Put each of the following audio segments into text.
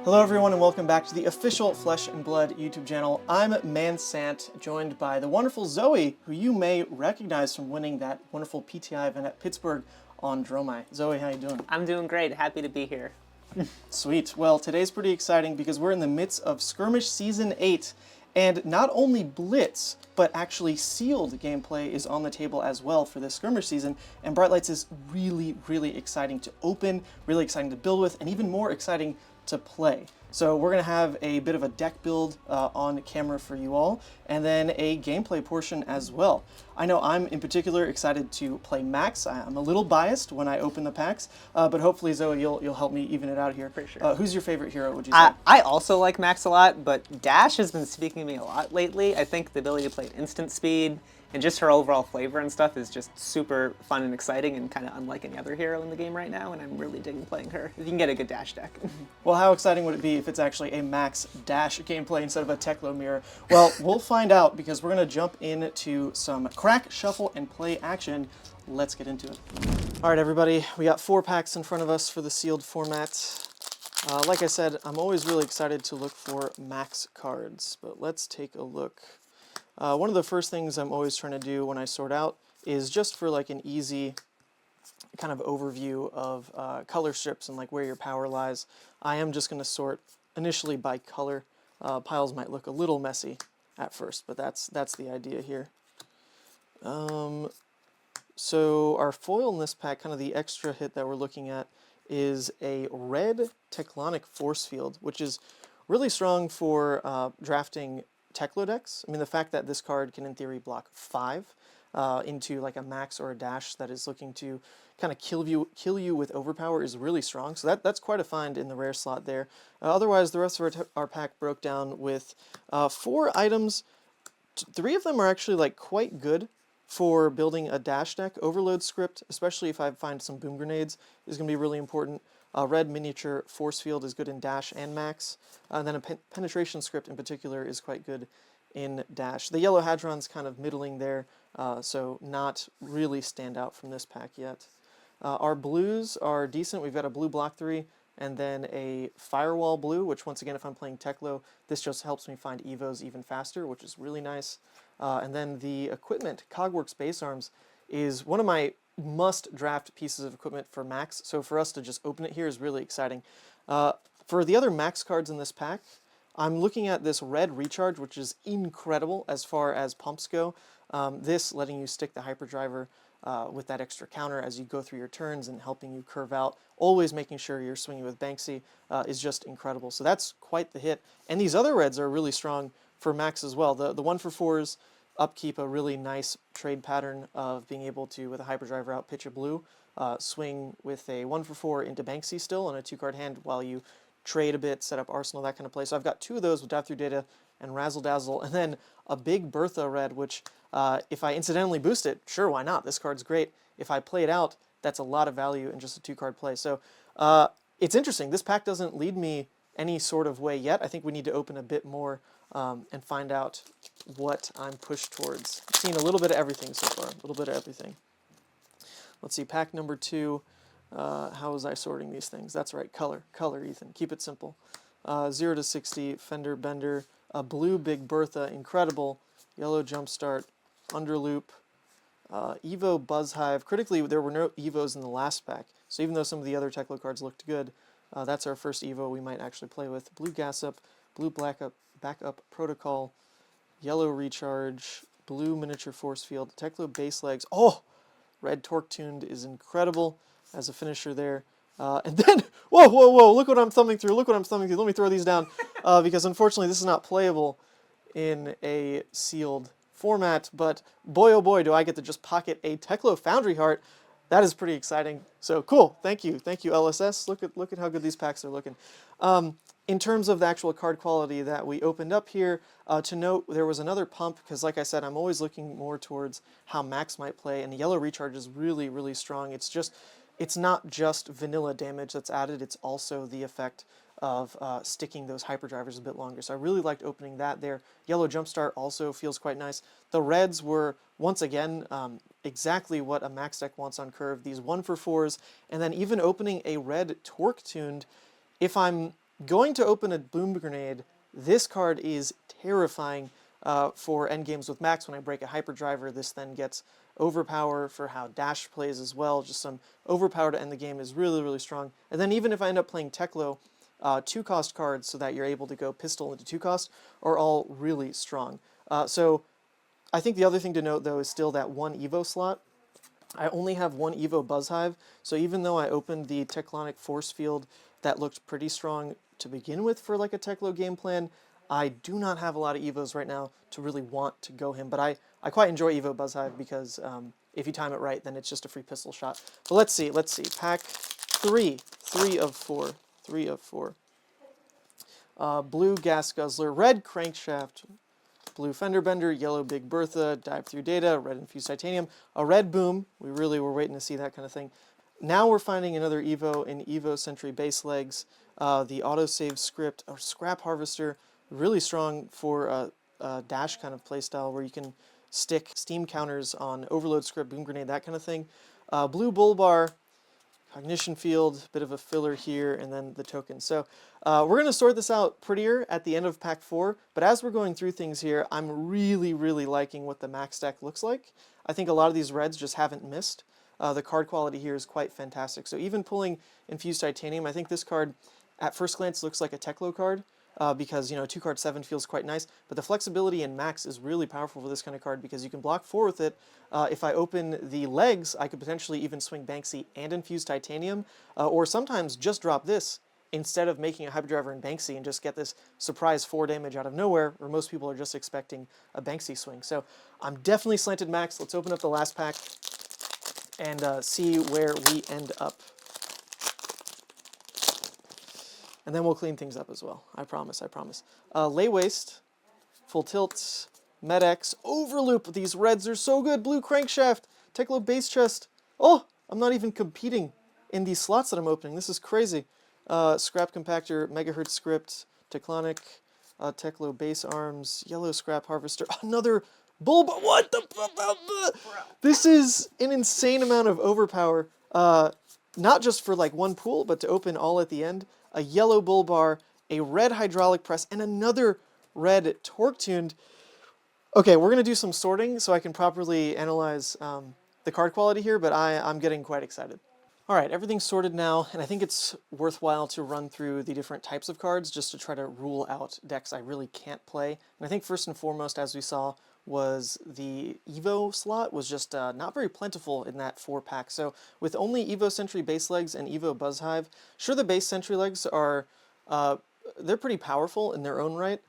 Hello everyone and welcome back to the official Flesh and Blood YouTube channel. I'm Mansant, joined by the wonderful Zoey, who you may recognize from winning that wonderful PTI event at Pittsburgh on Dromai. Zoey, how you doing? I'm doing great. Happy to be here. Sweet. Well, today's pretty exciting because we're in the midst of Skirmish Season 8, and not only Blitz, but actually sealed gameplay is on the table as well for this Skirmish season, and Bright Lights is really, really exciting to open, really exciting to build with, and even more exciting to play. So we're going to have a bit of a deck build on camera for you all, and then a gameplay portion as well. I know I'm in particular excited to play Max. I'm a little biased when I open the packs, but hopefully Zoe, you'll help me even it out here. For sure. Who's your favorite hero, would you say? I also like Max a lot, but Dash has been speaking to me a lot lately. I think the ability to play at instant speed and just her overall flavor and stuff is just super fun and exciting and kind of unlike any other hero in the game right now, and I'm really digging playing her. You can get a good Dash deck. Well, how exciting would it be if it's actually a Max Dash gameplay instead of a Teklo mirror? Well, we'll find out because we're going to jump into some crack, shuffle, and play action. Let's get into it. All right, everybody, we got 4 packs in front of us for the sealed format. Like I said, I'm always really excited to look for Max cards, but let's take a look. One of the first things I'm always trying to do when I sort out is just for like an easy kind of overview of color strips and like where your power lies. I am just going to sort initially by color. Piles might look a little messy at first, but that's the idea here. So our foil in this pack, kind of the extra hit that we're looking at, is a red Tectonic Force Field, which is really strong for drafting Teklo decks. I mean, the fact that this card can, in theory, block 5 into like a Max or a Dash that is looking to kind of kill you with overpower is really strong. So that's quite a find in the rare slot there. Otherwise, the rest of our pack broke down with 4 items. 3 of them are actually like quite good for building a Dash deck. Overload script, especially if I find some boom grenades, is going to be really important. Red miniature force field is good in Dash and Max. And then a penetration script in particular is quite good in Dash. The yellow Hadron's kind of middling there, so not really stand out from this pack yet. Our blues are decent. We've got a blue block 3 and then a firewall blue, which once again, if I'm playing Teklo, this just helps me find evos even faster, which is really nice. And then the equipment, Cogworks Base Arms, is one of my must draft pieces of equipment for Max, so for us to just open it here is really exciting. For the other Max cards in this pack, I'm looking at this red recharge, which is incredible as far as pumps go. This letting you stick the hyperdriver with that extra counter as you go through your turns and helping you curve out, always making sure you're swinging with Banksy is just incredible. So that's quite the hit. And these other reds are really strong for Max as well. The 1-for-4s upkeep a really nice trade pattern of being able to, with a hyperdriver out, pitch a blue, swing with a 1-for-4 into Banksy still on a 2-card hand while you trade a bit, set up Arsenal, that kind of play. So I've got 2 of those with Dive Through Data and Razzle Dazzle, and then a big Bertha red, which if I incidentally boost it, sure, why not? This card's great. If I play it out, that's a lot of value in just a 2-card play. So it's interesting. This pack doesn't lead me any sort of way yet. I think we need to open a bit more and find out what I'm pushed towards. I've seen a little bit of everything so far, a little bit of everything. Let's see, pack number 2. How was I sorting these things? That's right, color, Ethan. Keep it simple. 0 to 60, Fender Bender, a blue Big Bertha, incredible, yellow Jumpstart, Underloop, Evo Buzz Hive. Critically, there were no Evos in the last pack, so even though some of the other Teklo cards looked good, that's our first Evo we might actually play with. Blue Gas Up, blue Backup Protocol, yellow Recharge, blue Miniature Force Field, Teklo Base Legs. Oh! Red Torque Tuned is incredible as a finisher there. And then, whoa, look what I'm thumbing through, Let me throw these down, because unfortunately this is not playable in a sealed format, but boy, oh boy, do I get to just pocket a Teklo Foundry Heart. That is pretty exciting. So cool, thank you LSS. Look at how good these packs are looking. In terms of the actual card quality that we opened up here, to note there was another pump, because like I said, I'm always looking more towards how Max might play, and the yellow recharge is really, really strong. It's not just vanilla damage that's added, it's also the effect of sticking those hyperdrivers a bit longer. So I really liked opening that there. Yellow Jumpstart also feels quite nice. The reds were, once again, exactly what a Max deck wants on curve. These 1-for-4s, and then even opening a red Torque Tuned, if I'm going to open a Boom Grenade, this card is terrifying for endgames with Max. When I break a Hyperdriver, this then gets overpower for how Dash plays as well. Just some overpower to end the game is really, really strong. And then even if I end up playing Teklo, 2-cost cards so that you're able to go pistol into 2-cost are all really strong. So I think the other thing to note, though, is still that one Evo slot. I only have one Evo Buzzhive, so even though I opened the Tectonic Force Field that looked pretty strong to begin with for like a Teklo game plan, I do not have a lot of Evos right now to really want to go him, but I quite enjoy Evo Buzzhive because if you time it right, then it's just a free pistol shot. But let's see, pack 3, 3 of 4, 3 of 4. Blue Gas Guzzler, red Crankshaft, blue Fender Bender, yellow Big Bertha, Dive Through Data, red Infused Titanium, a red Boom. We really were waiting to see that kind of thing. Now we're finding another Evo in Evo Sentry base legs, the autosave script, or Scrap Harvester, really strong for a dash kind of playstyle where you can stick steam counters on Overload script, Boom Grenade, that kind of thing. Blue Bull Bar, Cognition Field, bit of a filler here, and then the token. So we're going to sort this out prettier at the end of Pack 4, but as we're going through things here, I'm really, really liking what the max deck looks like. I think a lot of these reds just haven't missed. The card quality here is quite fantastic. So even pulling Infused Titanium, I think this card at first glance looks like a Teklo card, because, 2-card 7 feels quite nice, but the flexibility in Max is really powerful for this kind of card because you can block 4 with it. If I open the legs, I could potentially even swing Banksy and Infuse Titanium, or sometimes just drop this instead of making a Hyperdriver and Banksy and just get this surprise 4 damage out of nowhere, where most people are just expecting a Banksy swing. So I'm definitely slanted Max. Let's open up the last pack and see where we end up. And then we'll clean things up as well. I promise, I promise. Lay Waste, Full Tilt, Med-X, Overloop. These reds are so good. Blue Crankshaft, Teklo Base Chest. Oh, I'm not even competing in these slots that I'm opening. This is crazy. Scrap Compactor, Megahertz Script, Teclonic, Teklo Base Arms, Yellow Scrap Harvester. Another Bull, but what the? This is an insane amount of overpower. Not just for like one pool, but to open all at the end. A yellow Bull Bar, a red Hydraulic Press, and another red Torque Tuned. Okay, we're going to do some sorting so I can properly analyze the card quality here, but I'm getting quite excited. All right, everything's sorted now, and I think it's worthwhile to run through the different types of cards just to try to rule out decks I really can't play. And I think first and foremost, as we saw, was the Evo slot was just not very plentiful in that 4-pack. So with only Evo Sentry base legs and Evo Buzzhive, sure the base Sentry legs are, they're pretty powerful in their own right,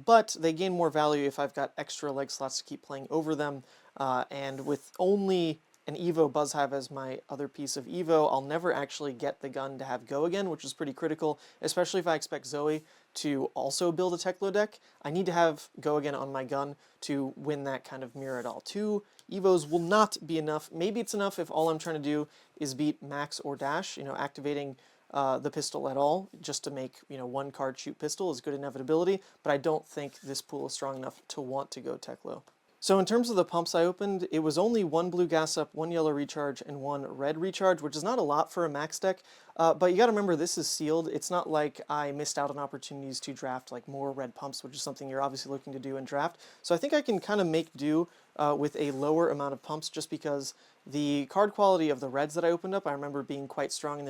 but they gain more value if I've got extra leg slots to keep playing over them, and with only an Evo Buzzhive as my other piece of Evo, I'll never actually get the gun to have go again, which is pretty critical, especially if I expect Zoey to also build a Teklo deck. I need to have go again on my gun to win that kind of mirror at all. 2 Evos will not be enough. Maybe it's enough if all I'm trying to do is beat Max or Dash, activating the pistol at all, just to make, 1 card shoot pistol is good inevitability, but I don't think this pool is strong enough to want to go Teklo. So in terms of the pumps I opened, it was only 1 blue gas up, 1 yellow recharge, and 1 red recharge, which is not a lot for a max deck, but you gotta remember this is sealed. It's not like I missed out on opportunities to draft like more red pumps, which is something you're obviously looking to do in draft. So I think I can kind of make do with a lower amount of pumps just because the card quality of the reds that I opened up, I remember being quite strong, and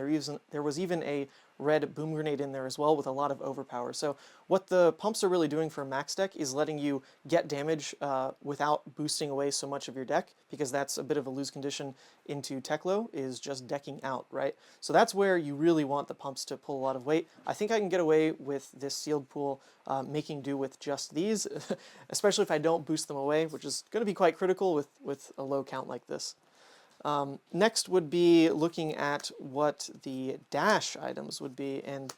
there was even a red Boom Grenade in there as well with a lot of overpower. So what the pumps are really doing for a max deck is letting you get damage without boosting away so much of your deck, because that's a bit of a lose condition into Teklo, is just decking out, right? So that's where you really want the pumps to pull a lot of weight. I think I can get away with this sealed pool making do with just these, especially if I don't boost them away, which is going to be quite critical with a low count like this. Next would be looking at what the dash items would be, and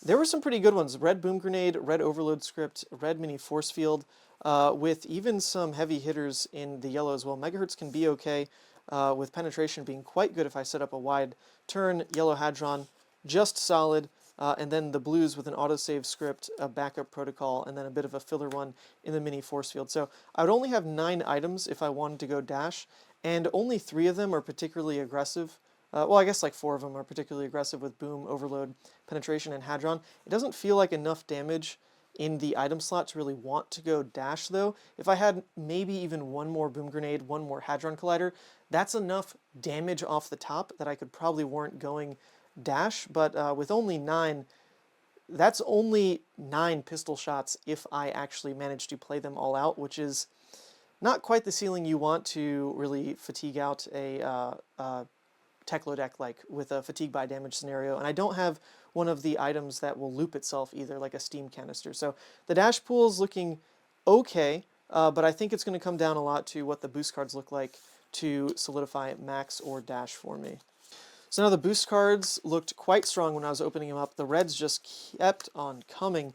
there were some pretty good ones. Red Boom Grenade, red Overload Script, red Mini Force Field, with even some heavy hitters in the yellow as well. Megahertz can be okay, with penetration being quite good if I set up a wide turn. Yellow Hadron, just solid, and then the blues with an autosave script, a backup protocol, and then a bit of a filler one in the Mini Force Field. So I would only have 9 items if I wanted to go dash, and only 3 of them are particularly aggressive well, I guess like 4 of them are particularly aggressive with Boom, Overload, Penetration, and Hadron. It doesn't feel like enough damage in the item slot to really want to go Dash, though. If I had maybe even one more Boom Grenade, one more Hadron Collider, that's enough damage off the top that I could probably warrant going Dash, but with only 9, that's only 9 pistol shots if I actually manage to play them all out, which is not quite the ceiling you want to really fatigue out a Teklo deck like with a fatigue by damage scenario, and I don't have one of the items that will loop itself either, like a steam canister. So the dash pool is looking okay, but I think it's going to come down a lot to what the boost cards look like to solidify max or dash for me. So now the boost cards looked quite strong when I was opening them up. The reds just kept on coming,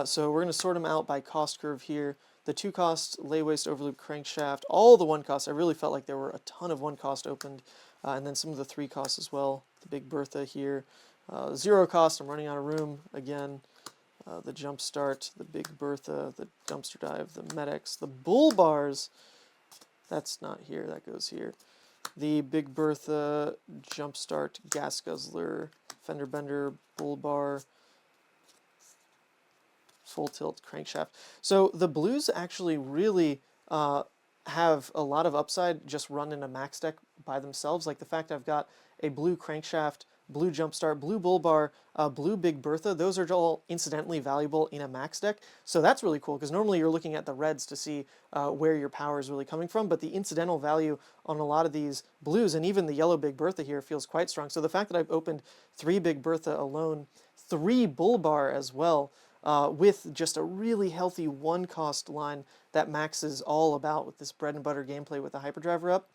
so we're going to sort them out by cost curve here. The 2 cost, Lay Waste, Overloop, Crankshaft, all the 1 costs. I really felt like there were a ton of 1 cost opened, and then some of the 3 costs as well. The Big Bertha here. 0 cost, I'm running out of room again. The Jump Start, the Big Bertha, the Dumpster Dive, the Medics, the Bull Bars. That's not here, that goes here. The Big Bertha, Jump Start, Gas Guzzler, Fender Bender, Bull Bar, Full Tilt, Crankshaft. So the blues actually really have a lot of upside just run in a max deck by themselves. Like the fact I've got a blue Crankshaft, blue Jumpstart, blue Bull Bar, blue Big Bertha, those are all incidentally valuable in a max deck. So that's really cool, because normally you're looking at the reds to see where your power is really coming from, but the incidental value on a lot of these blues, and even the yellow Big Bertha here, feels quite strong. So the fact that I've opened 3 Big Bertha alone, 3 Bull Bar as well, with just a really healthy 1 cost line that Max is all about with this bread and butter gameplay with the hyperdriver up,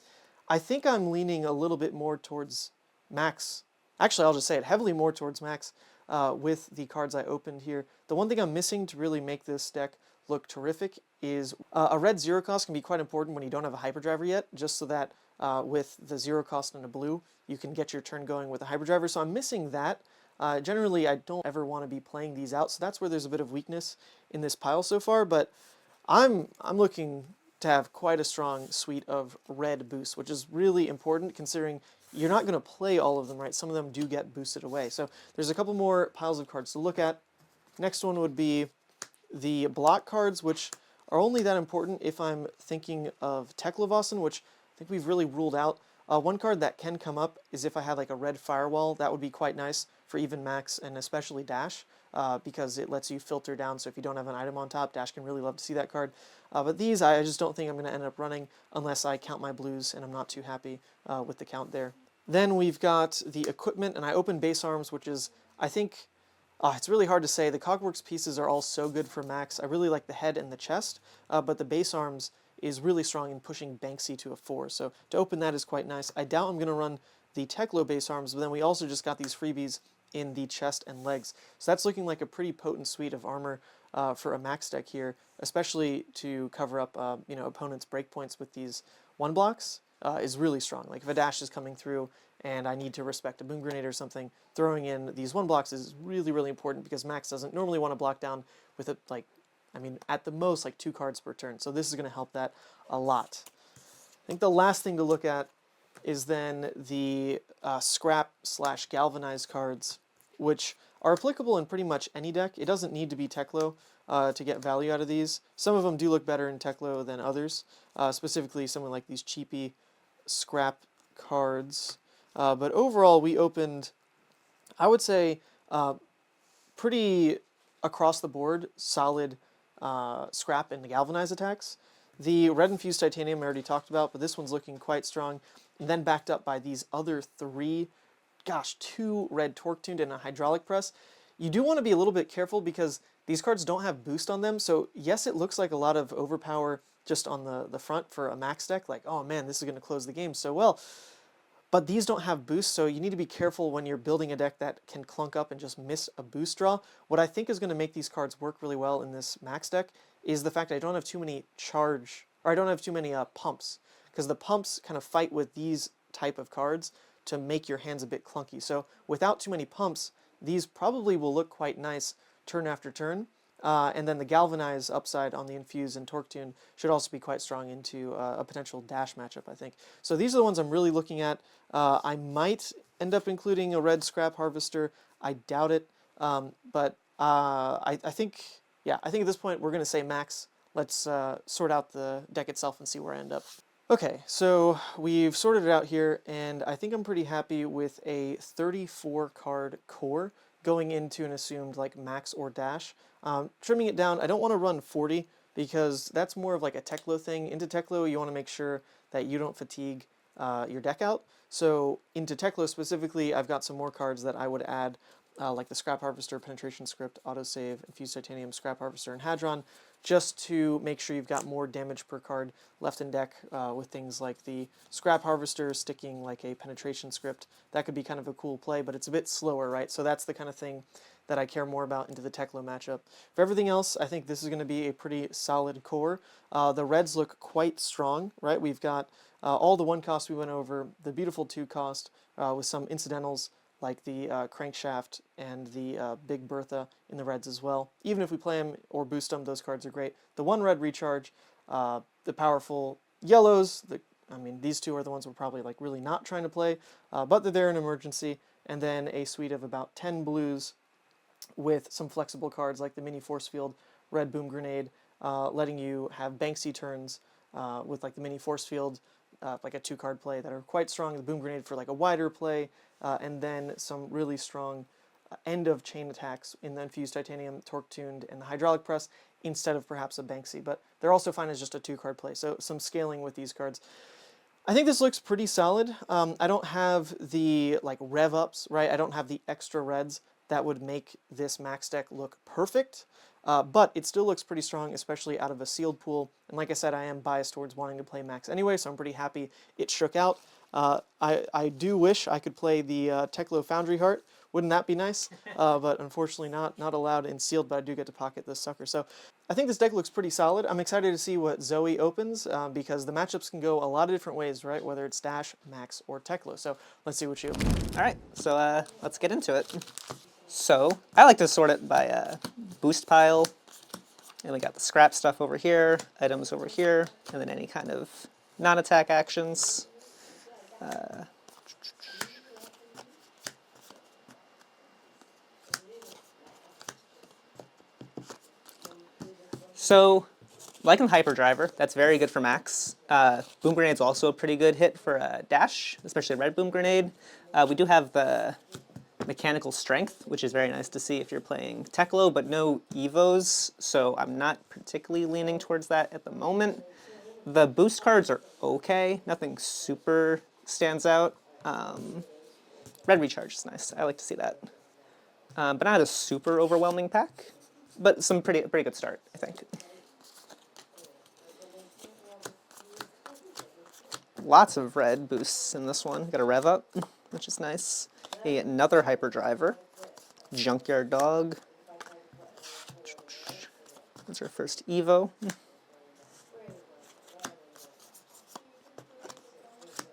I think I'm leaning a little bit more towards Max. Actually, I'll just say it, heavily more towards Max with the cards I opened here. The one thing I'm missing to really make this deck look terrific is a red 0 cost can be quite important when you don't have a hyperdriver yet, just so that with the 0 cost and a blue, you can get your turn going with a hyperdriver. So I'm missing that. Generally, I don't ever want to be playing these out, so that's where there's a bit of weakness in this pile so far, but I'm looking to have quite a strong suite of red boosts, which is really important considering you're not going to play all of them, right? Some of them do get boosted away. So there's a couple more piles of cards to look at. Next one would be the block cards, which are only that important if I'm thinking of Teklovasen, which I think we've really ruled out. One card that can come up is if I had like a red firewall. That would be quite nice for even Max and especially Dash, because it lets you filter down, so if you don't have an item on top, Dash can really love to see that card. But these I just don't think I'm going to end up running unless I count my blues, and I'm not too happy with the count there. Then we've got the equipment, and I opened base arms, which is, I think, it's really hard to say. The Cogworks pieces are all so good for Max. I really like the head and the chest, but the base arms is really strong in pushing Banksy to a 4. So to open that is quite nice. I doubt I'm going to run the Teklo base arms, but then we also just got these freebies in the chest and legs. So that's looking like a pretty potent suite of armor for a max deck here, especially to cover up opponents' breakpoints with these 1 blocks is really strong. Like if a dash is coming through and I need to respect a boom grenade or something, throwing in these 1 blocks is really, really important because Max doesn't normally want to block down with it, at the most, 2 cards per turn. So this is going to help that a lot. I think the last thing to look at is then the scrap/galvanized cards, which are applicable in pretty much any deck. It doesn't need to be Teklo to get value out of these. Some of them do look better in Teklo than others, specifically something like these cheapy scrap cards. But overall, we opened, I would say, pretty across the board solid scrap and galvanized attacks. The red infused titanium I already talked about, but this one's looking quite strong. And then backed up by these other 3, 2 red torque tuned and a hydraulic press. You do want to be a little bit careful because these cards don't have boost on them. So yes, it looks like a lot of overpower just on the front for a max deck. Like, oh man, this is going to close the game so well. But these don't have boost, so you need to be careful when you're building a deck that can clunk up and just miss a boost draw. What I think is going to make these cards work really well in this max deck is the fact that I don't have too many pumps, because the pumps kind of fight with these type of cards to make your hands a bit clunky. So without too many pumps, these probably will look quite nice turn after turn. And then the Galvanize upside on the Infuse and Torque Tune should also be quite strong into a potential dash matchup, I think. So these are the ones I'm really looking at. I might end up including a red Scrap Harvester. I doubt it. But I think, yeah, I think at this point we're going to say max. Let's sort out the deck itself and see where I end up. Okay, so we've sorted it out here, and I think I'm pretty happy with a 34 card core going into an assumed like max or dash. Trimming it down, I don't want to run 40 because that's more of like a Teklo thing. Into Teklo, you want to make sure that you don't fatigue your deck out. So into Teklo specifically, I've got some more cards that I would add, like the Scrap Harvester, Penetration Script, Autosave, Infused Titanium, Scrap Harvester, and Hadron, just to make sure you've got more damage per card left in deck with things like the Scrap Harvester sticking like a Penetration Script. That could be kind of a cool play, but it's a bit slower, right? So that's the kind of thing that I care more about into the Teklo matchup. For everything else, I think this is going to be a pretty solid core. The reds look quite strong, right? We've got all the 1 cost we went over, the beautiful 2 cost with some incidentals like the Crankshaft and the Big Bertha in the reds as well. Even if we play them or boost them, those cards are great. The 1 red recharge, the powerful yellows, I mean, these 2 are the ones we're probably like really not trying to play, but they're there in emergency, and then a suite of about 10 blues with some flexible cards like the Mini Force Field, Red Boom Grenade, letting you have Banksy turns with like the Mini Force Field, like a 2-card play that are quite strong, the Boom Grenade for like a wider play, and then some really strong end of chain attacks in the Infused Titanium, Torque Tuned, and the Hydraulic Press instead of perhaps a Banksy, but they're also fine as just a 2-card play, so some scaling with these cards. I think this looks pretty solid. I don't have the like rev ups, right? I don't have the extra reds that would make this max deck look perfect, but it still looks pretty strong, especially out of a sealed pool. And like I said, I am biased towards wanting to play max anyway, so I'm pretty happy it shook out. I do wish I could play the Teklo Foundry Heart. Wouldn't that be nice? But unfortunately not allowed in sealed, but I do get to pocket this sucker. So I think this deck looks pretty solid. I'm excited to see what Zoey opens because the matchups can go a lot of different ways, right? Whether it's Dash, Max, or Teklo. So let's see what you open. All right, so let's get into it. So I like to sort it by boost pile, and we got the scrap stuff over here, items over here, and then any kind of non-attack actions. So, like in Hyperdriver, that's very good for max. Boom Grenade's also a pretty good hit for dash, especially a red Boom Grenade. We do have the Mechanical Strength, which is very nice to see if you're playing Teklo, but no Evos, so I'm not particularly leaning towards that at the moment. The boost cards are okay, nothing super stands out. Red Recharge is nice, I like to see that. But not a super overwhelming pack, but some pretty good start, I think. Lots of red boosts in this one. Got a rev up, which is nice. Another Hyperdriver. Junkyard Dog. That's our first Evo.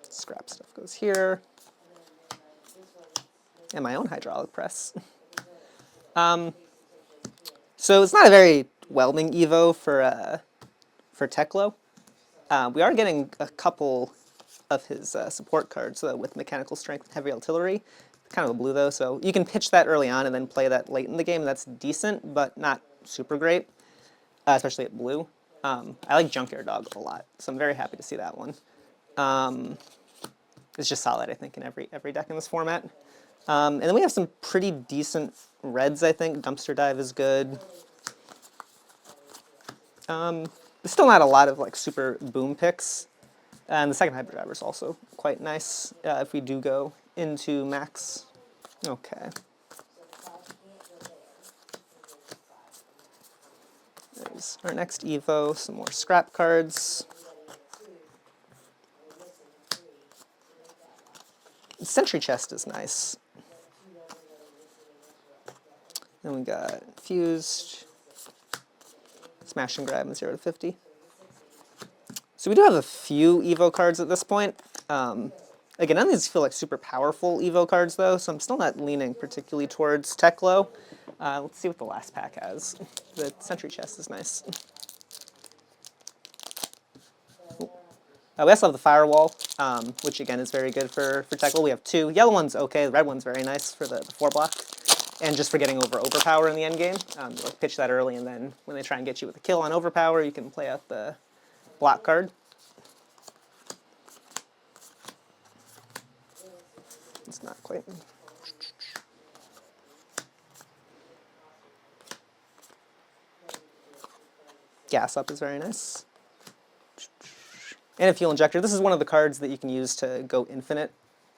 Scrap stuff goes here. And my own Hydraulic Press. So it's not a very whelming Evo for Teklo. We are getting a couple of his support cards with Mechanical Strength and Heavy Artillery. Kind of a blue though, so you can pitch that early on and then play that late in the game. That's decent, but not super great, especially at blue. I like Junkyard Dog a lot, so I'm very happy to see that one. It's just solid, I think, in every deck in this format. And then we have some pretty decent reds, I think. Dumpster Dive is good. There's still not a lot of like super boom picks. And the second Hyperdriver is also quite nice if we do go into max. Okay. There's our next Evo, some more scrap cards. Sentry Chest is nice. Then we got Fused, Smash and Grab, and 0 to 50. So we do have a few Evo cards at this point. Again, none of these feel like super powerful Evo cards, though, so I'm still not leaning particularly towards Teklo. Let's see what the last pack has. The Sentry Chest is nice. We also have the Firewall, which again is very good for Tekla. We have 2. Yellow one's okay, the red one's very nice for the 4 block. And just for getting overpower in the end game. Like pitch that early, and then when they try and get you with a kill on overpower, you can play out the block card. It's not quite. Gas Up is very nice. And a Fuel Injector. This is one of the cards that you can use to go infinite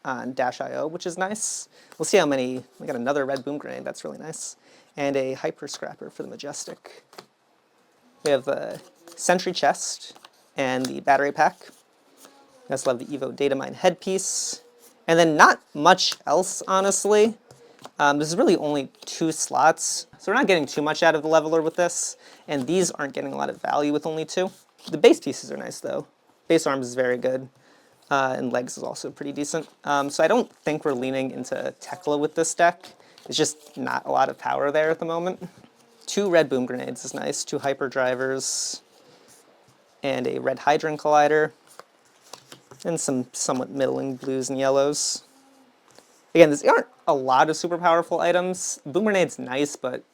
on Dash.io, which is nice. We'll see how many. We got another red boom grenade, that's really nice. And a Hyper Scrapper for the Majestic. We have the Sentry Chest and the Battery Pack. We also have the Evo Datamine Headpiece. And then not much else, honestly. This is really only 2 slots, so we're not getting too much out of the leveler with this, and these aren't getting a lot of value with only 2. The base pieces are nice, though. Base arms is very good, and legs is also pretty decent. So I don't think we're leaning into Tekla with this deck. It's just not a lot of power there at the moment. 2 red boom grenades is nice, 2 hyper drivers, and a red Hydron Collider, and some somewhat middling blues and yellows. Again, these aren't a lot of super powerful items. Boom Grenade's nice, but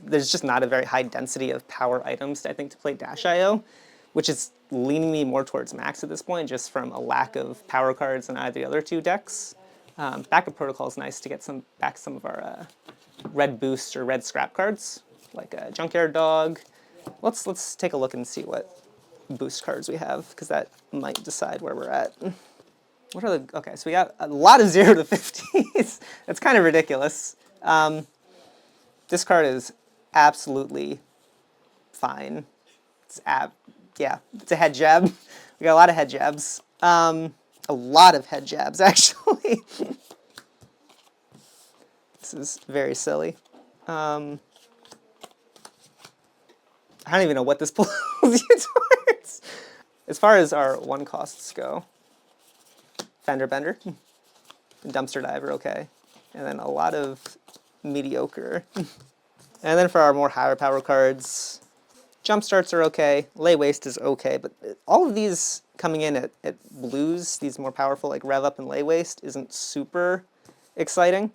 there's just not a very high density of power items, I think, to play Dash.io, which is leaning me more towards Max at this point, just from a lack of power cards in either of the other 2 decks. Backup Protocol is nice to get back some of our red boost or red scrap cards, like a Junkyard Dog. Let's take a look and see what boost cards we have, because that might decide where we're at. What are the, okay, so we got a lot of 0 to 50s. That's kind of ridiculous. This card is absolutely fine. Yeah, it's a head jab. We got a lot of head jabs. A lot of head jabs, actually. This is very silly. I don't even know what this pulls you towards. As far as our 1 costs go, Fender Bender, Dumpster Diver, okay. And then a lot of mediocre. And then for our more higher power cards, Jump Starts are okay, Lay Waste is okay, but all of these coming in at blues, these more powerful like Rev Up and Lay Waste, isn't super exciting.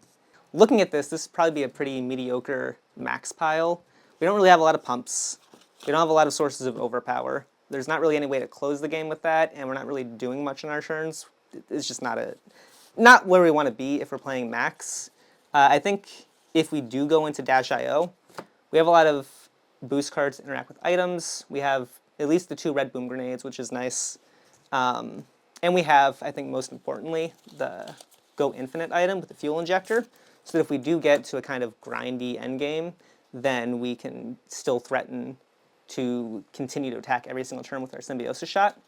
Looking at this would probably be a pretty mediocre max pile. We don't really have a lot of pumps. We don't have a lot of sources of overpower. There's not really any way to close the game with that, and we're not really doing much in our turns. It's just not where we want to be if we're playing Max. I think if we do go into Dash.io, we have a lot of boost cards to interact with items. We have at least the 2 red boom grenades, which is nice. And we have, I think most importantly, the Go Infinite item with the Fuel Injector, so that if we do get to a kind of grindy endgame, then we can still threaten to continue to attack every single turn with our Symbiosis Shot.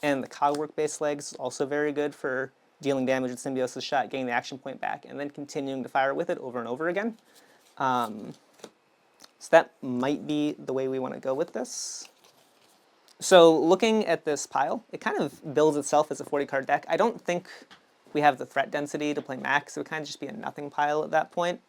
And the Cogwork base legs is also very good for dealing damage with Symbiosis Shot, getting the action point back, and then continuing to fire with it over and over again. So that might be the way we want to go with this. So looking at this pile, it kind of builds itself as a 40-card deck. I don't think we have the threat density to play Max. It would kind of just be a nothing pile at that point.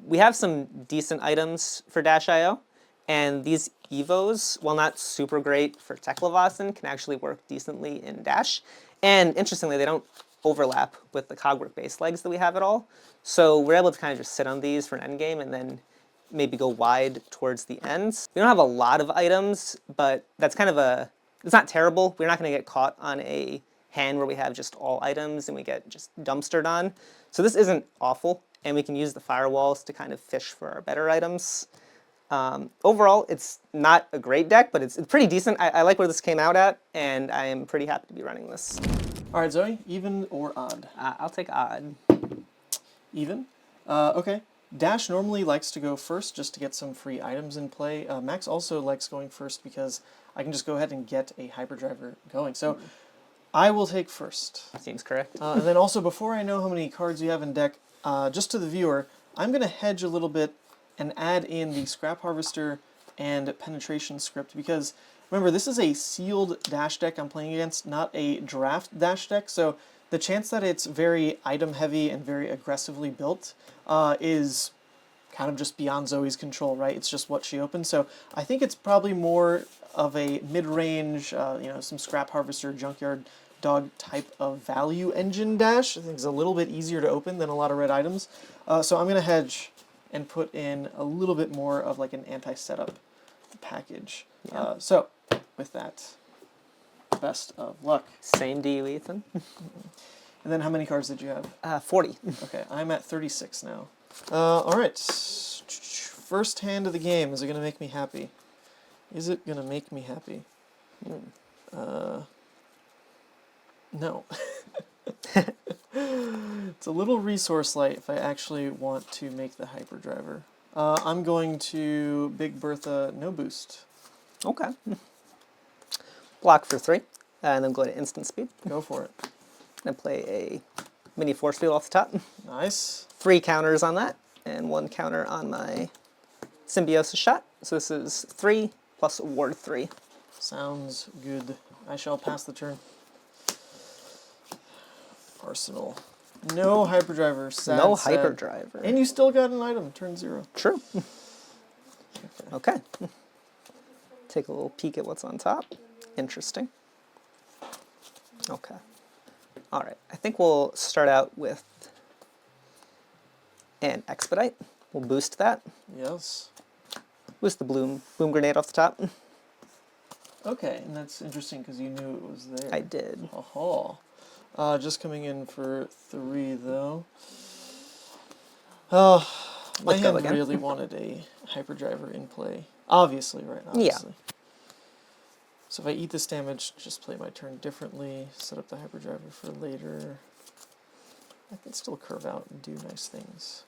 We have some decent items for Dash.io. And these Evos, while not super great for Tekla-Vossen, can actually work decently in Dash. And interestingly, they don't overlap with the Cogwork base legs that we have at all. So we're able to kind of just sit on these for an endgame and then maybe go wide towards the ends. We don't have a lot of items, but that's kind of it's not terrible. We're not going to get caught on a hand where we have just all items and we get just dumpstered on. So this isn't awful, and we can use the firewalls to kind of fish for our better items. Overall, it's not a great deck, but it's pretty decent. I like where this came out at, and I am pretty happy to be running this. All right, Zoe, even or odd? I'll take odd. Even? Okay. Dash normally likes to go first just to get some free items in play. Max also likes going first because I can just go ahead and get a hyperdriver going. So I will take first. Seems correct. And then also, before I know how many cards you have in deck, just to the viewer, I'm going to hedge a little bit and add in the Scrap Harvester and Penetration script, because remember, this is a sealed Dash deck I'm playing against, not a draft Dash deck, so the chance that it's very item heavy and very aggressively built is kind of just beyond Zoe's control, right? It's just what she opened. So I think it's probably more of a mid-range, some scrap harvester, junkyard dog type of value engine dash. I think it's a little bit easier to open than a lot of red items. So I'm going to hedge and put in a little bit more of like an anti-setup package. Yeah. So with that, best of luck. Same to you, Ethan. And then how many cards did you have? 40. Okay, I'm at 36 now. All right. First hand of the game. Is it going to make me happy? Is it going to make me happy? No. It's a little resource light if I actually want to make the hyperdriver. I'm going to Big Bertha no boost. Okay. Block for 3, and then go to instant speed. Go for it. And play a mini force field off the top. Nice. 3 counters on that, and 1 counter on my symbiosis shot. So this is 3 plus ward 3. Sounds good. I shall pass the turn. Arsenal. No hyperdriver. Sad, No sad. hyperdriver. And you still got an item. Turn 0. True. Okay. Take a little peek at what's on top. Interesting. Okay. All right. I think we'll start out with an expedite. We'll boost that. Yes. Boost the boom grenade off the top. Okay, and that's interesting because you knew it was there. I did. Aha. Just coming in for 3, though. My Let go hand again. really wanted a hyperdriver in play. Obviously, right? Obviously. So if I eat this damage, just play my turn differently, set up the hyperdriver for later. I can still curve out and do nice things.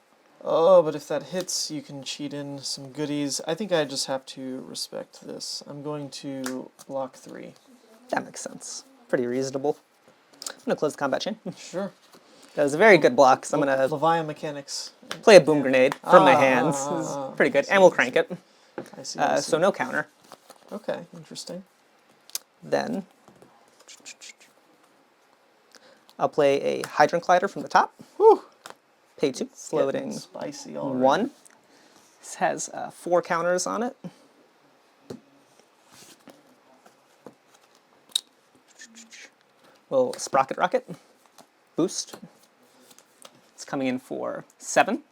Oh, but if that hits, you can cheat in some goodies. I think I just have to respect this. I'm going to block 3. That makes sense. Pretty reasonable. I'm going to close the combat chain. Sure. That was a very good block, so I'm going to Leviathan mechanics. play a boom grenade from my hands. This is pretty good. And we'll crank it. I see. I see. So no counter. Okay, interesting. Then I'll play a hydrant collider from the top. Whew. Pay 2, floating Getting spicy already. 1. This has 4 counters on it. We'll sprocket rocket, boost. It's coming in for 7.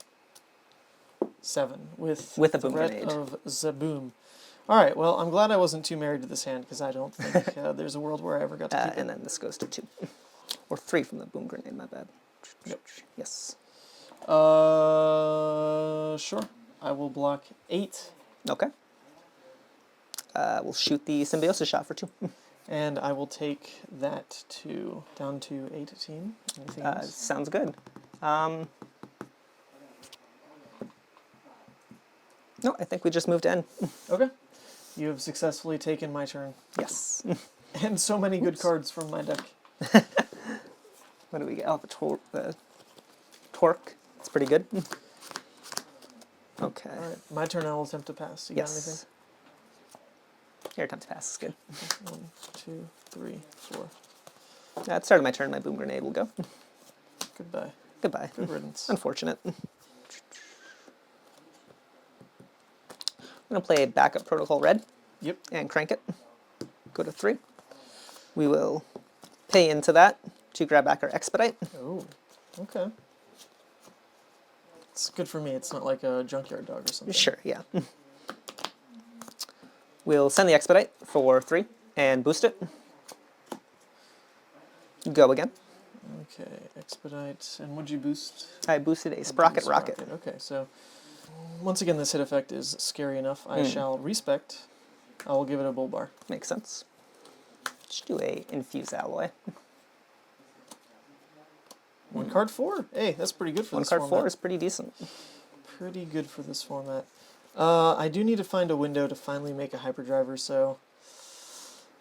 7 with With a boom threat grenade. of Zaboom. All right, well, I'm glad I wasn't too married to this hand because I don't think there's a world where I ever got to keep And it. then this goes to 2. Or 3 from the boom grenade, my bad. Yep. Yes. Sure. I will block 8, Okay. We'll shoot the symbiosis shot for 2. and I will take that to down to 18. Anything else? Sounds good. No, I think we just moved in. Okay. You have successfully taken my turn. Yes. And so many good cards from my deck. What do we get? Oh, the torque. It's pretty good. Okay. All right, my turn. I will attempt to pass. You got anything? Yes. Your attempt to pass is good. 1, 2, 3, 4. At the start of my turn, my boom grenade will go. Goodbye. Goodbye. Good riddance. Unfortunate. I'm going to play backup protocol red Yep. and crank it. Go to 3. We will pay into that to grab back our expedite. Oh, okay. It's good for me. It's not like a junkyard dog or something. Sure, yeah. We'll send the expedite for 3 and boost it. Go again. Okay, expedite. And would you boost? I boosted a sprocket rocket. Okay, so once again, this hit effect is scary enough. I shall respect. I will give it a bull bar. Makes sense. Just do a infuse alloy. 1 card 4. Hey, that's pretty good for 1 this card format. 4 is pretty decent. Pretty good for this format. I do need to find a window to finally make a hyperdriver, so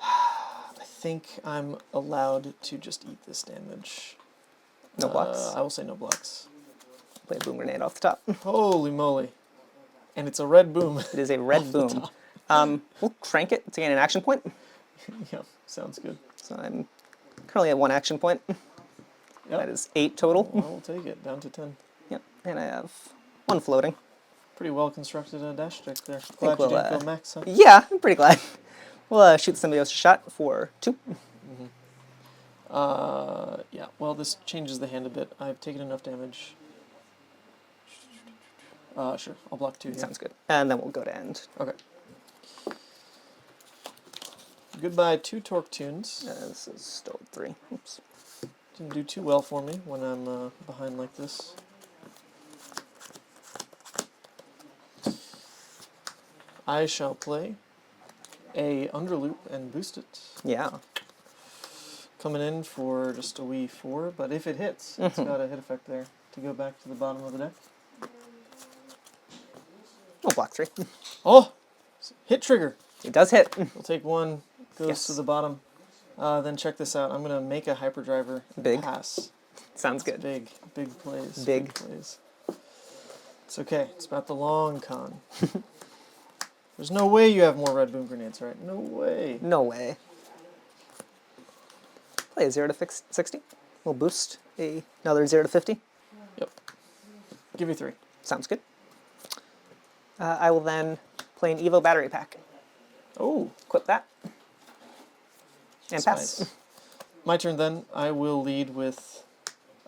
I think I'm allowed to just eat this damage. No blocks. I will say no blocks. Play a boom grenade off the top. Holy moly. And it's a red boom. It is a red boom. We'll crank it to gain an action point. Yeah, sounds good. So I'm currently at 1 action point. Yep. That is 8 total. Well, we'll take it. Down to 10. Yep. And I have 1 floating. Pretty well constructed dash deck there. think Glad you we'll, didn't go max, huh? Yeah, I'm pretty glad. We'll shoot the symbiosis shot for 2. Yeah, well, this changes the hand a bit. I've taken enough damage. Sure, I'll block 2 here. Sounds good. And then we'll go to end. Okay. Goodbye, 2 Torque Tunes. This is still 3. Oops. Didn't do too well for me when I'm behind like this. I shall play a Underloop and boost it. Yeah. Coming in for just a wee 4, but if it hits, it's got a hit effect there to go back to the bottom of the deck. We'll block 3. Oh! Hit trigger! It does hit. We'll take 1, goes Yes. to the bottom. Then check this out. I'm going to make a hyperdriver and Big. pass. Sounds It's good. big plays. Big. Plays. It's okay. It's about the long con. There's no way you have more red boom grenades, right? No way. No way. Play a 0 to 60. We'll boost another 0 to 50. Yep. Give you 3. Sounds good. I will then play an Evo battery pack. Oh, Equip that. And that's pass. nice. My turn then. I will lead with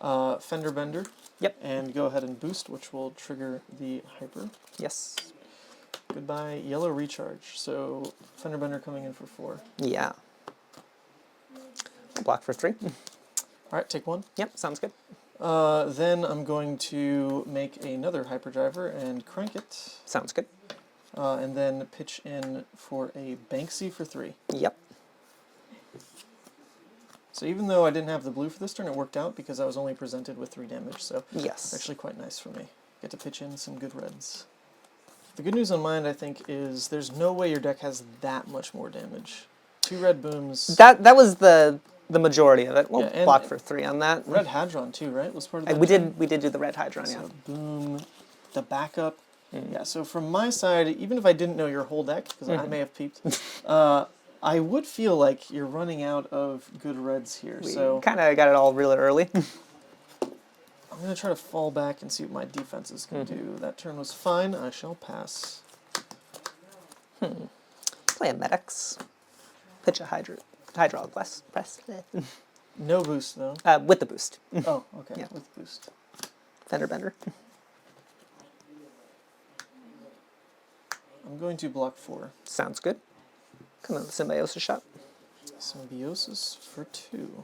Fender Bender. Yep. And go ahead and boost, which will trigger the hyper. Yes. Goodbye, Yellow Recharge. So Fender Bender coming in for 4. Yeah. Block for 3. All right, take 1. Yep, sounds good. Then I'm going to make another hyperdriver and crank it. Sounds good. And then pitch in for a Banksy for 3. Yep. So even though I didn't have the blue for this turn, it worked out because I was only presented with 3 damage. So Yes. it's actually quite nice for me. Get to pitch in some good reds. The good news on mine, I think, is there's no way your deck has that much more damage. 2 red booms. That was the majority of it. We'll Yeah, and block for 3 on that. Red Hadron too, right? Was part of that. We turn? did do the red Hydron, yeah. So boom, the backup. Yeah, so from my side, even if I didn't know your whole deck, because I may have peeped, I would feel like you're running out of good reds here. We So kind of got it all really early. I'm going to try to fall back and see what my defenses can do. That turn was fine. I shall pass. Play a Medics. Pitch a Hydraulic Press. No boost, though. With the boost. Oh, okay, Yeah. with boost. Fender Bender. I'm going to block 4. Sounds good. Come on, Symbiosis shot. Symbiosis for 2.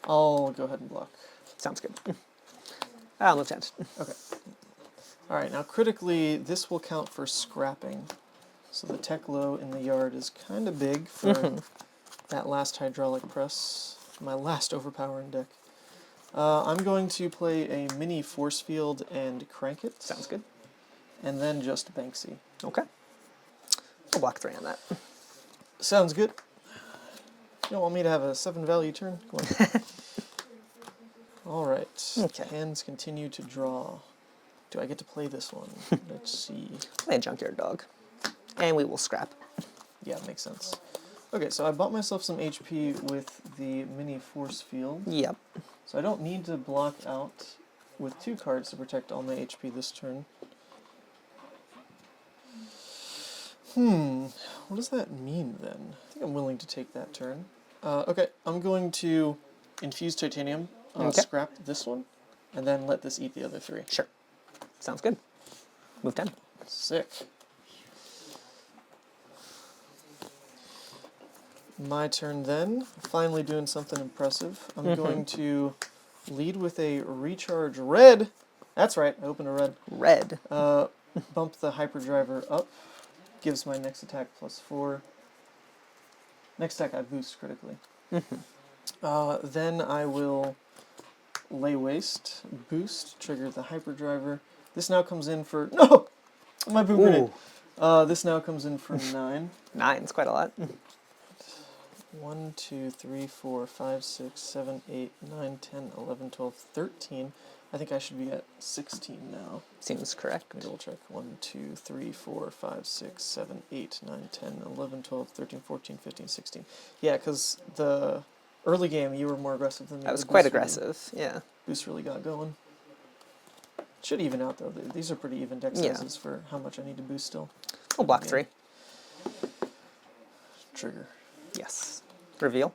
I'll go ahead and block. Sounds good. I'll move to end. Okay. Alright, now critically, this will count for scrapping. So the tech low in the yard is kind of big for that last hydraulic press, my last overpowering deck. I'm going to play a mini force field and crank it. Sounds good. And then just Banksy. Okay. We'll block 3 on that. Sounds good. You don't want me to have a 7 value turn? Come on. Alright. Okay. Hands continue to draw. Do I get to play this one? Let's see. Play a Junkyard Dog. And we will scrap. Yeah, makes sense. Okay, so I bought myself some HP with the mini force field. Yep. So I don't need to block out with 2 cards to protect all my HP this turn. What does that mean then? I think I'm willing to take that turn. Okay, I'm going to infuse titanium, Okay. scrap this one, and then let this eat the other 3. Sure. Sounds good. Move 10. Sick. My turn then. Finally doing something impressive. I'm going to lead with a recharge red. That's right, I opened a red. Red. Bump the hyperdriver up. Gives my next attack +4. Next attack I boost critically. Then I will lay waste, boost, trigger the hyperdriver. This now comes in for no, my boom grenade. This now comes in for 9. 9's quite a lot. 1, 2, 3, 4, 5, 6, 7, 8, 9, 10, 11, 12, 13. I think I should be at 16 now. Seems correct. Double check. 1, 2, 3, 4, 5, 6, 7, 8, 9, 10, 11, 12, 13, 14, 15, 16. Yeah, because the early game you were more aggressive than me. That was The quite boost aggressive, yeah. Boost really got going. Should even out though. These are pretty even deck Yeah. sizes for how much I need to boost still. We'll block Yeah. 3. Trigger. Yes. Reveal.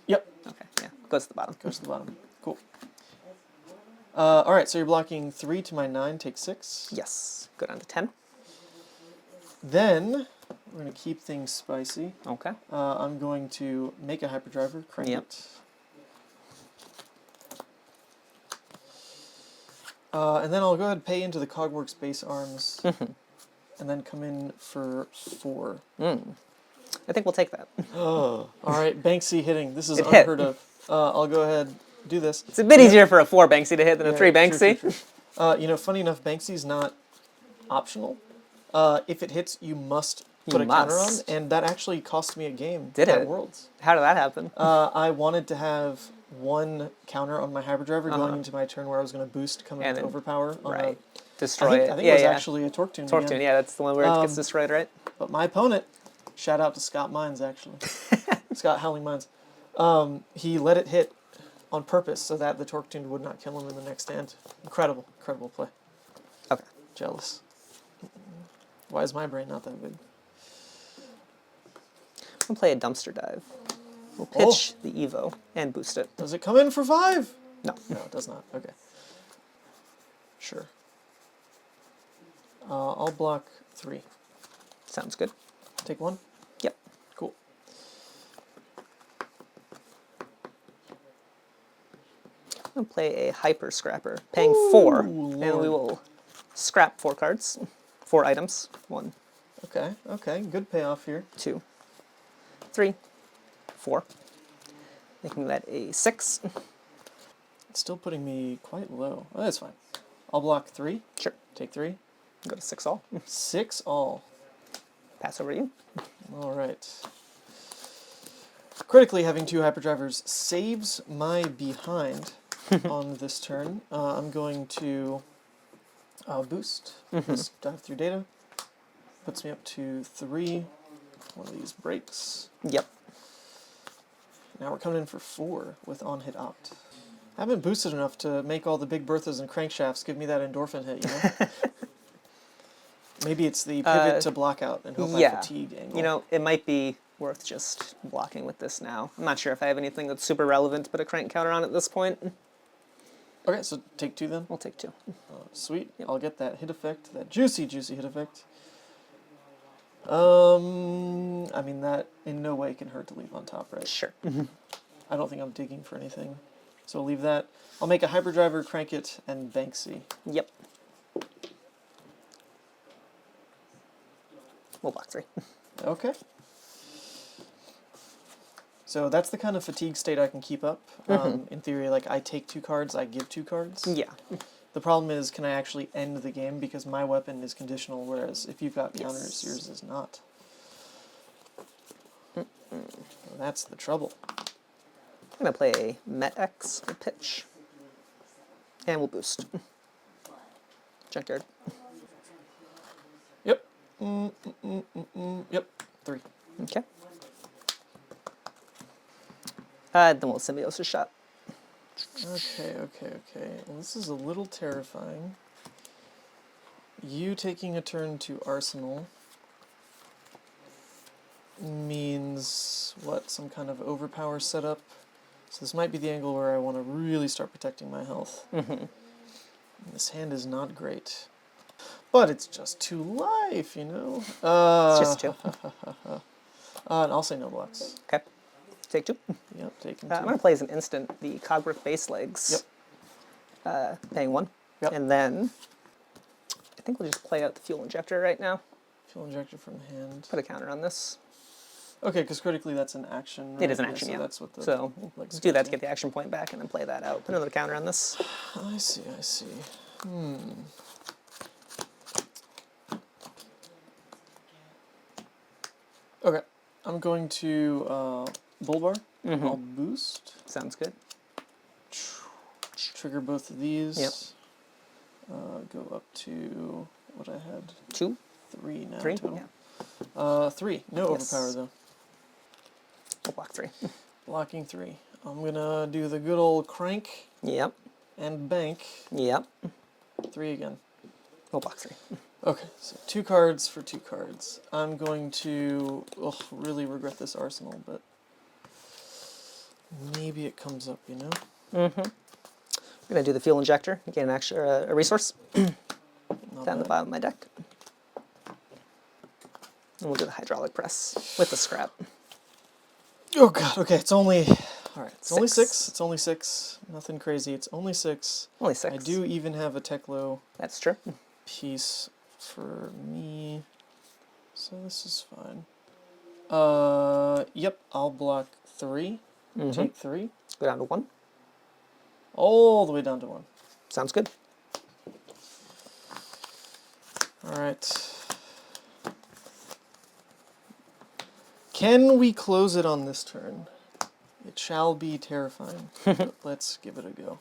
Yep. Okay, yeah. Goes to the bottom. Goes to the bottom. Cool. All right, so you're blocking 3 to my 9, take 6. Yes. Go down to 10. Then we're going to keep things spicy. Okay. I'm going to make a hyperdriver, crank Yep. it. And then I'll go ahead and pay into the Cogworks base arms, and then come in for 4. I think we'll take that. Oh, all right, Banksy hitting. This is It hit. unheard of. I'll go ahead do this. It's a bit easier for a 4 Banksy to hit than a 3 True, Banksy. true, true. You know, funny enough, Banksy's not optional. If it hits, you must put a counter on, must. and that actually cost me a game Did at it? Worlds. How did that happen? I wanted to have 1 counter on my hyperdriver going into my turn where I was going to boost, come in And with then- overpower. On right. I Destroy think, it. I think yeah, it was yeah. actually a Torque Tune. Torque Tune, yeah, that's the one where it gets destroyed, right? But my opponent, shout out to Scott Mines actually, Scott Howling Mines, he let it hit on purpose so that the Torque Tune would not kill him in the next stand. Incredible, incredible play. Okay. Jealous. Why is my brain not that big? We'll play a dumpster dive. We'll pitch the Evo and boost it. Does it come in for 5? No. No, it does not. Okay. Sure. I'll block 3. Sounds good. Take 1? Yep. Cool. I'm going to play a Hyper Scrapper, paying 4, and Lord. we will scrap 4 cards, 4 items. 1, Okay, okay. Good payoff here. 2, 3, 4. Making that a 6. It's still putting me quite low. Oh, that's fine. I'll block 3. Sure. Take 3. Go to 6 all. 6 all. Pass over to you. All right. Critically, having 2 hyperdrivers saves my behind on this turn. I'm going to boost. This dive through data. Puts me up to 3. One of these breaks. Yep. Now we're coming in for 4 with on-hit opt. I haven't boosted enough to make all the big Berthas and crankshafts give me that endorphin hit, you know? Maybe it's the pivot to block out and hope I fatigue angle. You know, it might be worth just blocking with this now. I'm not sure if I have anything that's super relevant to put a crank counter on at this point. Okay, so take 2 then. We'll take 2. Sweet. Yep. I'll get that hit effect, that juicy, juicy hit effect. I mean, that in no way can hurt to leave on top, right? Sure. I don't think I'm digging for anything. So I'll leave that. I'll make a hyperdriver, crank it, and Banksy. Yep. We'll block 3. Okay. So that's the kind of fatigue state I can keep up. In theory, like I take 2 cards, I give 2 cards. Yeah. The problem is, can I actually end the game because my weapon is conditional, whereas if you've got counters, yours is not. That's the trouble. I'm going to play a Met X, we'll pitch. And we'll boost. Junkyard. Yep. Yep. 3. Okay. Then we'll Symbiosis Shot. Okay. Well, this is a little terrifying. You taking a turn to Arsenal means, what, some kind of overpower setup? So this might be the angle where I want to really start protecting my health. This hand is not great. But it's just 2 life, you know? It's just 2. And I'll say no blocks. Okay. Take 2. Yep, taking 2. I'm going to play as an instant the Cogwork Base Legs. Yep. Paying 1. Yep. And then I think we'll just play out the Fuel Injector right now. Fuel injector from hand. Put a counter on this. Okay, because critically that's an action. Right? It is an action, so yeah. That's what the So legs do that to do. get the action point back and then play that out. Put another counter on this. I see. Okay, I'm going to Bull Bar. I'll boost. Sounds good. Trigger both of these. Yep. Go up to what I had. 2. 3 now. 3? Total. Yeah. 3. No Yes. overpower though. We'll block 3. Blocking 3. I'm gonna do the good old crank Yep. and bank. Yep. 3 again. We'll block 3. Okay, so 2 cards for 2 cards. I'm going to really regret this arsenal, but maybe it comes up, you know? Mm-hmm. We're going to do the fuel injector, gain an extra a resource down the bottom of my deck. And we'll do the hydraulic press with the scrap. Oh god, okay, it's only... Alright, it's only 6. 6. It's only 6. Nothing crazy. It's only 6. Only 6. I do even have a Teklo That's true. piece for me, so this is fine. Yep, I'll block 3. Take 3. Go down to 1. All the way down to 1. Sounds good. Alright. Can we close it on this turn? It shall be terrifying. But let's give it a go.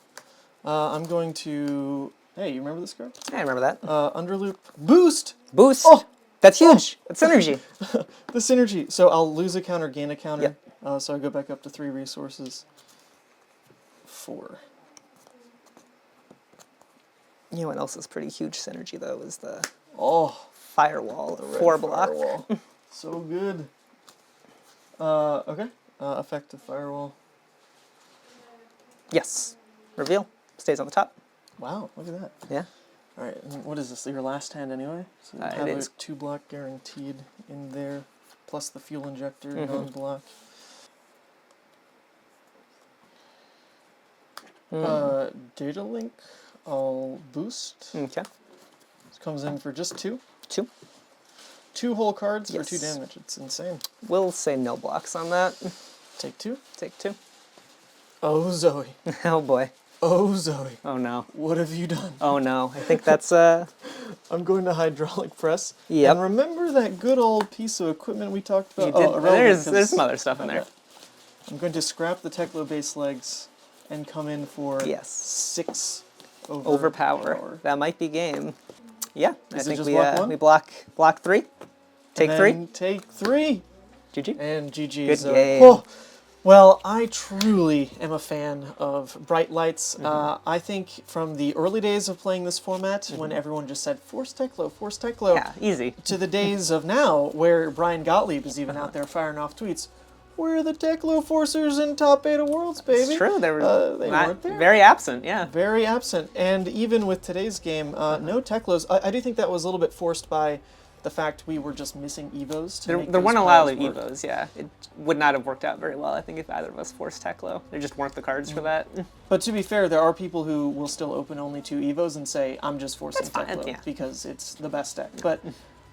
I'm going to... Hey, you remember this card? Yeah, I remember that. Underloop Boost! Boost! Oh! That's huge! That's synergy! The synergy. So I'll lose a counter, gain a counter. Yep. So I go back up to 3 resources. 4. You know what else is pretty huge synergy, though, is the Oh, firewall. the red 4 block. firewall. So good. Okay. Effective firewall. Yes. Reveal. Stays on the top. Wow, look at that. Yeah. All right, and what is this? Your last hand anyway? So you It have is. a 2 block guaranteed in there, plus the fuel injector non-block. Data link, I'll boost. Okay. This comes in for just 2. 2. 2 whole cards for 2 Yes. damage. It's insane. We'll say no blocks on that. Take 2. Take 2. Oh, Zoe. Oh boy. Oh, Zoe. Oh no. What have you done? Oh no. I think that's I'm going to hydraulic press. Yep. And remember that good old piece of equipment we talked about? you did. Irrelevant, There's some other stuff in there. I'm going to scrap the Teklo base legs and come in for Yes. 6 Overpower. That might be game. Yeah. I Is it think just we block 1? we block 3. Take 3. Take 3. GG. And GG. Good Zoe. game. Oh, well, I truly am a fan of bright lights. I think from the early days of playing this format, when everyone just said, Force Teklo, Force Teklo, Yeah, easy. to the days of now, where Brian Gottlieb is even out there firing off tweets, we're the Teklo Forcers in top beta worlds, baby. It's true. They were they not- weren't there. very absent, yeah. Very absent. And even with today's game, no Teklos. I do think that was a little bit forced by the fact we were just missing Evos. There weren't a lot of Evos, yeah. It would not have worked out very well, I think, if either of us forced Teklo. There just weren't the cards for that. But to be fair, there are people who will still open only 2 Evos and say, I'm just forcing That's fine, Teklo yeah. because it's the best deck. But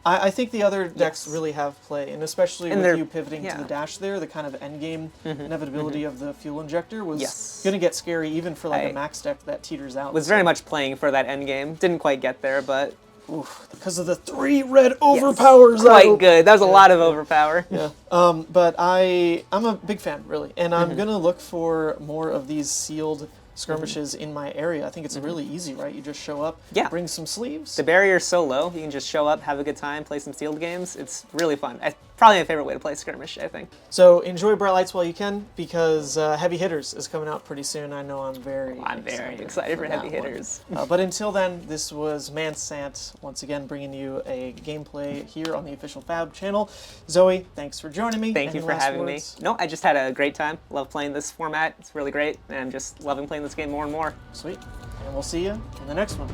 I think the other decks Yes. really have play, and especially And with they're- you pivoting to yeah. the dash there, the kind of endgame inevitability of the fuel injector was Yes. going to get scary even for like I a max deck that teeters out. Was very much playing for that end game. Didn't quite get there, but Oof, because of the 3 red overpowers. I quite hope. good. That was a lot of overpower. Yeah, but I'm a big fan, really, and I'm gonna look for more of these sealed skirmishes in my area. I think it's really easy, right? You just show up, Yeah. bring some sleeves. The barrier's so low, you can just show up, have a good time, play some sealed games. It's really fun. Probably my favorite way to play Skirmish, I think. So enjoy Bright Lights while you can, because Heavy Hitters is coming out pretty soon. I know I'm very excited for Heavy that one. Hitters. But until then, this was Mansant, once again bringing you a gameplay here on the official Fab channel. Zoe, thanks for joining me. Thank you Any for last having words? me. No, I just had a great time. Love playing this format. It's really great, and I'm just loving playing this game more and more. Sweet. And we'll see you in the next one.